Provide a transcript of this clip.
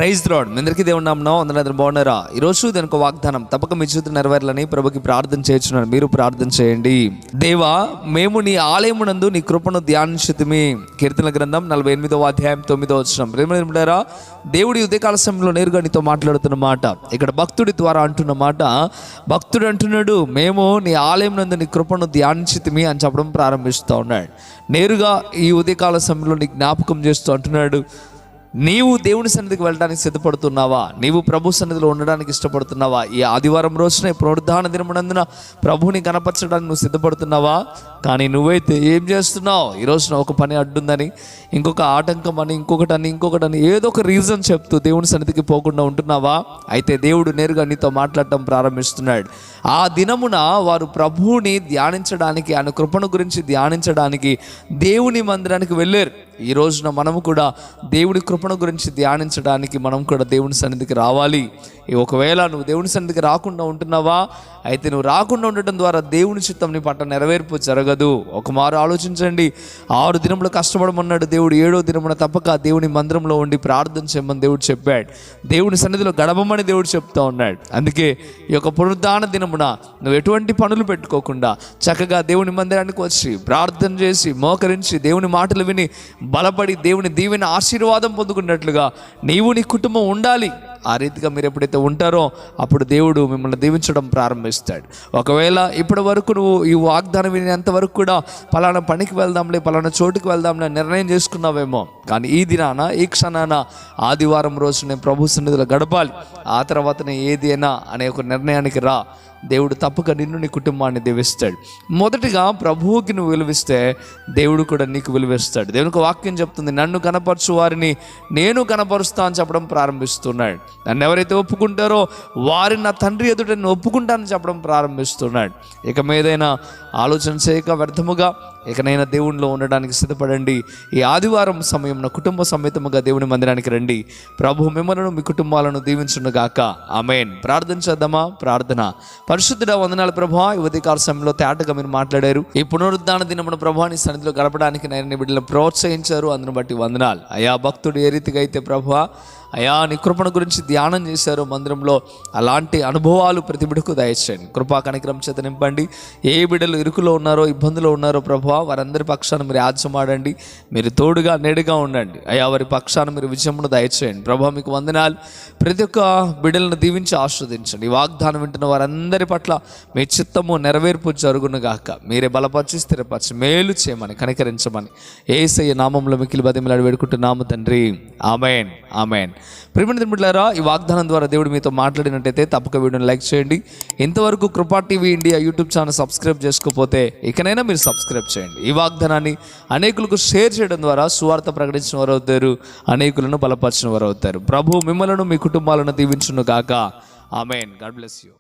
Praise lord. మీ అందరికీ దేవుని నామమున వందనాలు. బాగున్నారా? ఈరోజు దానికి వాగ్దానం తప్పక మీ జీవితం నెరవేరాలని ప్రభుకి ప్రార్థన చేస్తున్నాను. మీరు ప్రార్థన చేయండి. దేవా, మేము నీ ఆలయమునందు నీ కృపను ధ్యానించుతిమి. కీర్తనల గ్రంథం 48వ అధ్యాయం 9వ వచనం. దేవుడి ఉదయకాల సమయంలో నేరుగా నీతో మాట్లాడుతున్న మాట, ఇక్కడ భక్తుడి ద్వారా అంటున్న మాట. భక్తుడు అంటున్నాడు, మేము నీ ఆలయం నందు నీ కృపను ధ్యానించితిమి అని చెప్పడం ప్రారంభిస్తూ ఉన్నాడు. నేరుగా ఈ ఉదయకాల సమయంలో నీ జ్ఞాపకం చేస్తూ అంటున్నాడు, నీవు దేవుని సన్నిధికి వెళ్ళడానికి సిద్ధపడుతున్నావా? నీవు ప్రభు సన్నిధిలో ఉండడానికి ఇష్టపడుతున్నావా? ఈ ఆదివారం రోజున పునరుద్ధాన దినమునందున ప్రభుని కనపరచడానికి నువ్వు సిద్ధపడుతున్నావా? కానీ నువ్వైతే ఏం చేస్తున్నావు? ఈ రోజున ఒక పని అడ్డుందని, ఇంకొక ఆటంకం అని, ఇంకొకటని ఏదో ఒక రీజన్ చెప్తూ దేవుని సన్నిధికి పోకుండా ఉంటున్నావా? అయితే దేవుడు నేరుగా నీతో మాట్లాడటం ప్రారంభిస్తున్నాడు. ఆ దినమున వారు ప్రభువుని ధ్యానించడానికి, ఆయన కృపను గురించి ధ్యానించడానికి దేవుని మందిరానికి వెళ్ళారు. ఈ రోజున మనము కూడా దేవుడి కృపను గురించి ధ్యానించడానికి మనం కూడా దేవుని సన్నిధికి రావాలి. ఒకవేళ నువ్వు దేవుని సన్నిధికి రాకుండా ఉంటున్నావా? అయితే నువ్వు రాకుండా ఉండటం ద్వారా దేవుని చిత్తం నీ పట్ల నెరవేర్పు జరగదు. ఒక మారు ఆలోచించండి. 6 దినములు కష్టపడమన్నాడు దేవుడు. 7వ దినమున తప్పక దేవుని మందిరంలో ఉండి ప్రార్థన చేయమని దేవుడు చెప్పాడు. దేవుని సన్నిధిలో గడపమని దేవుడు చెప్తా ఉన్నాడు. అందుకే ఈ యొక్క పునరుద్ధాన దినమున నువ్వు ఎటువంటి పనులు పెట్టుకోకుండా చక్కగా దేవుని మందిరానికి వచ్చి ప్రార్థన చేసి మోకరించి దేవుని మాటలు విని బలపడి దేవుని దీవెన ఆశీర్వాదం పొందుకున్నట్లుగా నీవు నీ కుటుంబం ఉండాలి. ఆ రీతిగా మీరు ఎప్పుడైతే ఉంటారో అప్పుడు దేవుడు మిమ్మల్ని దీవించడం ప్రారంభిస్తాడు. ఒకవేళ ఇప్పటి వరకు నువ్వు ఈ వాగ్దానం వినేంత వరకు కూడా పలానా పనికి వెళ్దాంలే, పలానా చోటుకి వెళ్దాంలే నిర్ణయం చేసుకున్నావేమో. కానీ ఈ దినాన, ఈ క్షణాన, ఆదివారం రోజు నేను ప్రభు సన్నిధిలో గడపాలి, ఆ తర్వాతనే ఏది అయినా అనే ఒక నిర్ణయానికి రా. దేవుడు తప్పక నిన్ను, నీ కుటుంబాన్ని దీవిస్తాడు. మొదటిగా ప్రభువుకి నువ్వు విలువిస్తే దేవుడు కూడా నీకు విలువిస్తాడు. దేవునికి వాక్యం చెప్తుంది, నన్ను కనపరచు వారిని నేను కనపరుస్తా అని చెప్పడం ప్రారంభిస్తున్నాడు. నన్ను ఎవరైతే ఒప్పుకుంటారో వారిని నా తండ్రి ఎదుట నేను ఒప్పుకుంటానని చెప్పడం ప్రారంభిస్తున్నాడు. ఇక మీదైనా ఆలోచన చేయక వ్యర్థముగా ఇకనైనా దేవునిలో ఉండడానికి సిద్ధపడండి. ఈ ఆదివారం సమయం కుటుంబ సమేతముగా దేవుని మందిరానికి రండి. ప్రభు మిమ్మల్ని, మీ కుటుంబాలను దీవించునుగాక. ఆమేన్. ప్రార్థన చేద్దామా? ప్రార్థన. పరిశుద్ధుడా, వందనాలు ప్రభువా. ఈ ఉదయకాల సమయంలో తేటగా మీరు మాట్లాడారు. ఈ పునరుద్ధాన దినమున ప్రభువా నీ సన్నిధిలో గడపడానికి నేను బిడ్డలను ప్రోత్సహించారు. అందును బట్టి వందనాలు అయ్యా. భక్తుడు ఏ రీతిగా అయితే ప్రభువా అయా నీ కృపణ గురించి ధ్యానం చేశారు మందిరంలో, అలాంటి అనుభవాలు ప్రతి బిడ్డకు దయచేయండి. కృపా కనికరం చేత నింపండి. ఏ బిడ్డలు ఇరుకులో ఉన్నారో, ఇబ్బందులో ఉన్నారో ప్రభువా వారందరి పక్షాన మీరు ఆజ్యమాడండి. మీరు తోడుగా నేడుగా ఉండండి అయా. వారి పక్షాన మీరు విజయమును దయచేయండి ప్రభువా. మీకు వందనాలు. ప్రతి ఒక్క బిడ్డలను దీవించి ఆస్వాదించండి. ఈ వాగ్దానం వింటున్న వారందరి పట్ల మీ చిత్తము నెరవేర్పు జరుగునుగాక. మీరే బలపరిచి, స్థిరపరిచి, మేలు చేయమని, కనికరించమని యేసయ్య నామములో మిక్కిలి బతిమలాడి వేడుకుంటున్నాము తండ్రి. ఆమేన్, ఆమేన్. ప్రియమైన బిడ్డలారా, ఈ వాగ్దానం ద్వారా దేవుడు మీతో మాట్లాడినట్టయితే తప్పక వీడియోని లైక్ చేయండి. ఇంతవరకు కృపా TV India YouTube channel subscribe చేసుకోకపోతే ఇకనైనా మీరు సబ్స్క్రైబ్ చేయండి. ఈ వాగ్దానాన్ని అనేకులకు షేర్ చేయడం ద్వారా సువార్త ప్రకటించిన వారు అవుతారు, అనేకులను బలపరిచిన వారు అవుతారు. ప్రభు మిమ్మలను, మీ కుటుంబాలను దీవించును గాక. ఆమేన్. God bless you.